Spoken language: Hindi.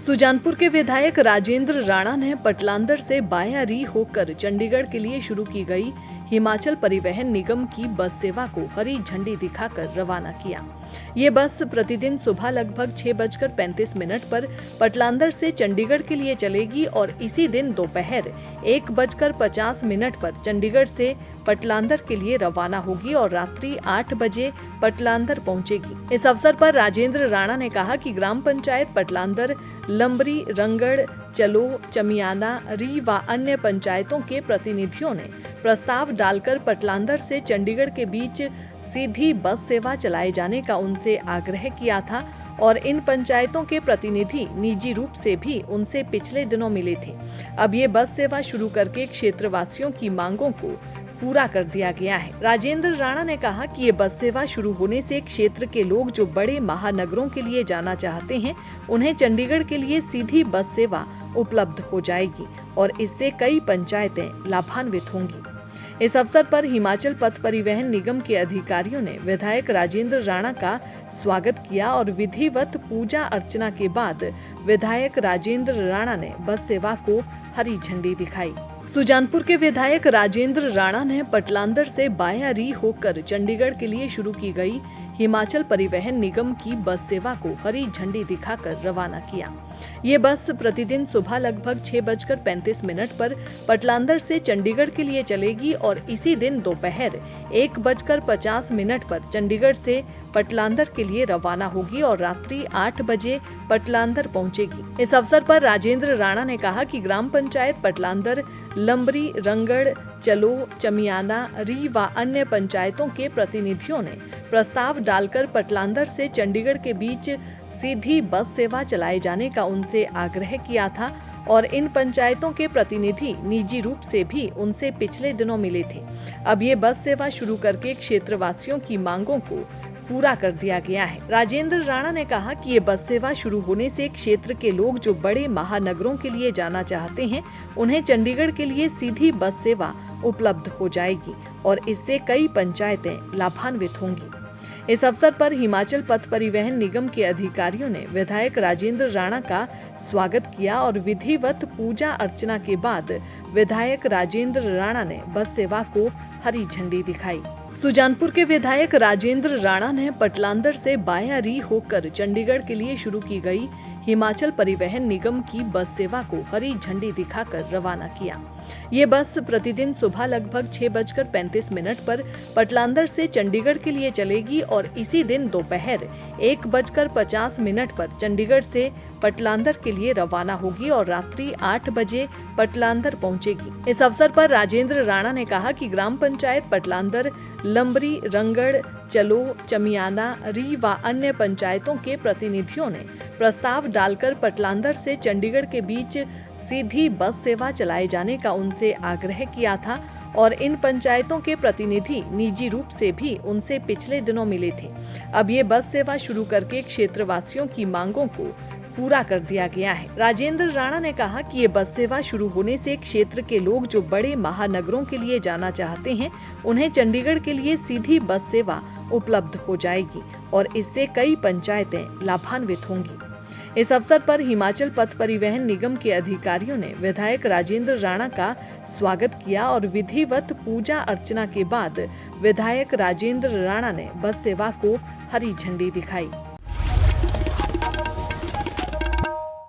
सुजानपुर के विधायक राजेंद्र राणा ने पटलांदर से बायारी होकर चंडीगढ़ के लिए शुरू की गई हिमाचल परिवहन निगम की बस सेवा को हरी झंडी दिखाकर रवाना किया। ये बस प्रतिदिन सुबह लगभग 6:35 पर पटलांदर से चंडीगढ़ के लिए चलेगी और इसी दिन दोपहर 1:50 पर चंडीगढ़ से पटलांदर के लिए रवाना होगी और रात्रि 8 बजे पटलांदर पहुंचेगी। इस अवसर पर राजेंद्र राणा ने कहा कि ग्राम पंचायत पटलांदर, लंबरी, रंगड़, चलो, चमियाना, री व अन्य पंचायतों के प्रतिनिधियों ने प्रस्ताव डालकर पटलांदर से चंडीगढ़ के बीच सीधी बस सेवा चलाए जाने का उनसे आग्रह किया था और इन पंचायतों के प्रतिनिधि निजी रूप से भी उनसे पिछले दिनों मिले थे। अब ये बस सेवा शुरू करके क्षेत्रवासियों की मांगों को पूरा कर दिया गया है। राजेंद्र राणा ने कहा कि ये बस सेवा शुरू होने से क्षेत्र के लोग जो बड़े महानगरों के लिए जाना चाहते हैं, उन्हें चंडीगढ़ के लिए सीधी बस सेवा उपलब्ध हो जाएगी और इससे कई पंचायतें लाभान्वित होंगी। इस अवसर पर हिमाचल पथ परिवहन निगम के अधिकारियों ने विधायक राजेंद्र राणा का स्वागत किया और विधिवत पूजा अर्चना के बाद विधायक राजेंद्र राणा ने बस सेवा को हरी झंडी दिखाई। सुजानपुर के विधायक राजेंद्र राणा ने पटलांदर से बायारी होकर चंडीगढ़ के लिए शुरू की गई हिमाचल परिवहन निगम की बस सेवा को हरी झंडी दिखाकर रवाना किया। ये बस प्रतिदिन सुबह लगभग 6:35 पर पटलांदर से चंडीगढ़ के लिए चलेगी और इसी दिन दोपहर 1:50 पर चंडीगढ़ से पटलांदर के लिए रवाना होगी और रात्रि 8 बजे पटलांदर पहुंचेगी। इस अवसर पर राजेंद्र राणा ने कहा कि ग्राम पंचायत पटलांदर, लंबरी, रंगड़, चलो, चमियाना, री व अन्य पंचायतों के प्रतिनिधियों ने प्रस्ताव डालकर पटलांदर से चंडीगढ़ के बीच सीधी बस सेवा चलाए जाने का उनसे आग्रह किया था और इन पंचायतों के प्रतिनिधि निजी रूप से भी उनसे पिछले दिनों मिले थे। अब ये बस सेवा शुरू करके क्षेत्रवासियों की मांगों को पूरा कर दिया गया है। राजेंद्र राणा ने कहा कि ये बस सेवा शुरू होने से क्षेत्र के लोग जो बड़े महानगरों के लिए जाना चाहते हैं, उन्हें चंडीगढ़ के लिए सीधी बस सेवा उपलब्ध हो जाएगी और इससे कई पंचायतें लाभान्वित होंगी। इस अवसर पर हिमाचल पथ परिवहन निगम के अधिकारियों ने विधायक राजेंद्र राणा का स्वागत किया और विधिवत पूजा अर्चना के बाद विधायक राजेंद्र राणा ने बस सेवा को हरी झंडी दिखाई। सुजानपुर के विधायक राजेंद्र राणा ने पटलांदर से बायारी होकर चंडीगढ़ के लिए शुरू की गई हिमाचल परिवहन निगम की बस सेवा को हरी झंडी दिखाकर रवाना किया। ये बस प्रतिदिन सुबह लगभग 6:35 पर पटलांदर से चंडीगढ़ के लिए चलेगी और इसी दिन दोपहर 1:50 पर चंडीगढ़ से पटलांदर के लिए रवाना होगी और रात्रि 8 बजे पटलांदर पहुंचेगी। इस अवसर पर राजेंद्र राणा ने कहा कि ग्राम पंचायत पटलांदर, लंबरी, रंगड़, चलो, चमियाना, री व अन्य पंचायतों के प्रतिनिधियों ने प्रस्ताव डालकर पटलांदर से चंडीगढ़ के बीच सीधी बस सेवा चलाए जाने का उनसे आग्रह किया था और इन पंचायतों के प्रतिनिधि निजी रूप से भी उनसे पिछले दिनों मिले थे। अब ये बस सेवा शुरू करके क्षेत्रवासियों की मांगों को पूरा कर दिया गया है। राजेंद्र राणा ने कहा कि ये बस सेवा शुरू होने से क्षेत्र के लोग जो बड़े महानगरों के लिए जाना चाहते हैं, उन्हें चंडीगढ़ के लिए सीधी बस सेवा उपलब्ध हो जाएगी और इससे कई पंचायतें लाभान्वित होंगी। इस अवसर पर हिमाचल पथ परिवहन निगम के अधिकारियों ने विधायक राजेंद्र राणा का स्वागत किया और विधिवत पूजा अर्चना के बाद विधायक राजेंद्र राणा ने बस सेवा को हरी झंडी दिखाई।